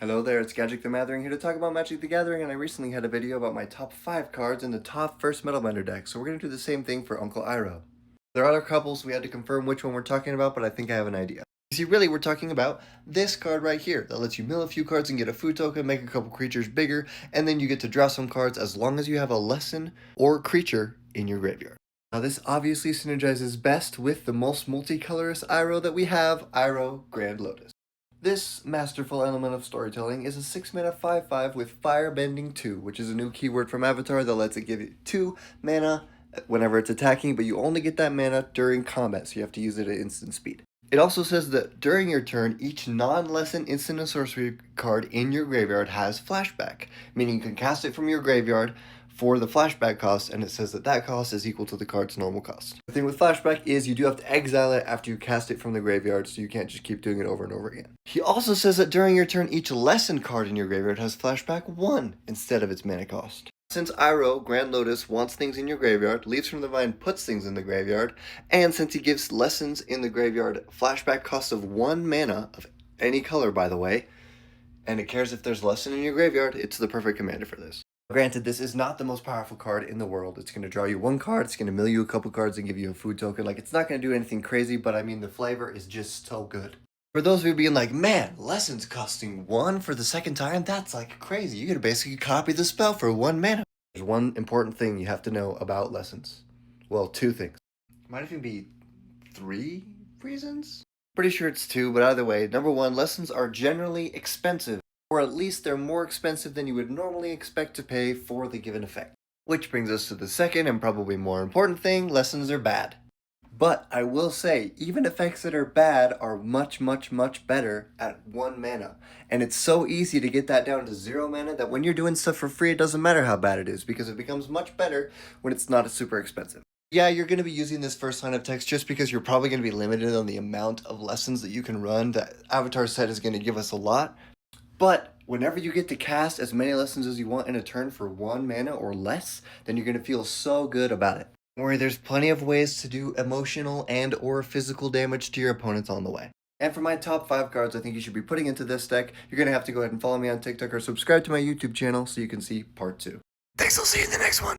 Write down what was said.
Hello there, it's Gadget the Gathering here to talk about Magic the Gathering, and I recently had a video about my top 5 cards in the top first Metal Bender deck, so we're going to do the same thing for Uncle Iroh. There are other couples, we had to confirm which one we're talking about, but I think I have an idea. You see, really, we're talking about this card right here, that lets you mill a few cards and get a food token, make a couple creatures bigger, and then you get to draw some cards as long as you have a lesson or creature in your graveyard. Now this obviously synergizes best with the most multicolorous Iroh that we have, Iroh Grand Lotus. This masterful element of storytelling is a 6-mana 5/5 with Firebending 2, which is a new keyword from Avatar that lets it give you 2 mana whenever it's attacking, but you only get that mana during combat, so you have to use it at instant speed. It also says that during your turn, each non-lesson instant and sorcery card in your graveyard has flashback, meaning you can cast it from your graveyard for the flashback cost, and it says that that cost is equal to the card's normal cost. The thing with flashback is you do have to exile it after you cast it from the graveyard, so you can't just keep doing it over and over again. He also says that during your turn, each lesson card in your graveyard has flashback 1 instead of its mana cost. Since Iroh, Grand Lotus, wants things in your graveyard, Leaves from the Vine puts things in the graveyard, and since he gives lessons in the graveyard flashback cost of 1 mana, of any color by the way, and it cares if there's lesson in your graveyard, it's the perfect commander for this. Granted, this is not the most powerful card in the world. It's going to draw you 1 card, it's going to mill you a couple cards and give you a food token. Like, it's not going to do anything crazy, but I mean, the flavor is just so good. For those of you being like, man, lessons costing 1 for the second time? That's like crazy. You could basically copy the spell for 1 mana. There's one important thing you have to know about lessons. Well, 2 things. It might even be 3 reasons? Pretty sure it's 2, but either way, number 1, lessons are generally expensive. Or at least they're more expensive than you would normally expect to pay for the given effect. Which brings us to the second and probably more important thing, lessons are bad. But I will say, even effects that are bad are much better at 1 mana. And it's so easy to get that down to 0 mana that when you're doing stuff for free, it doesn't matter how bad it is, because it becomes much better when it's not super expensive. Yeah, you're going to be using this first line of text just because you're probably going to be limited on the amount of lessons that you can run. The Avatar set is going to give us a lot. But whenever you get to cast as many lessons as you want in a turn for 1 mana or less, then you're going to feel so good about it. Don't worry, there's plenty of ways to do emotional and or physical damage to your opponents on the way. And for my top 5 cards I think you should be putting into this deck, you're going to have to go ahead and follow me on TikTok or subscribe to my YouTube channel so you can see part 2. Thanks, I'll see you in the next one.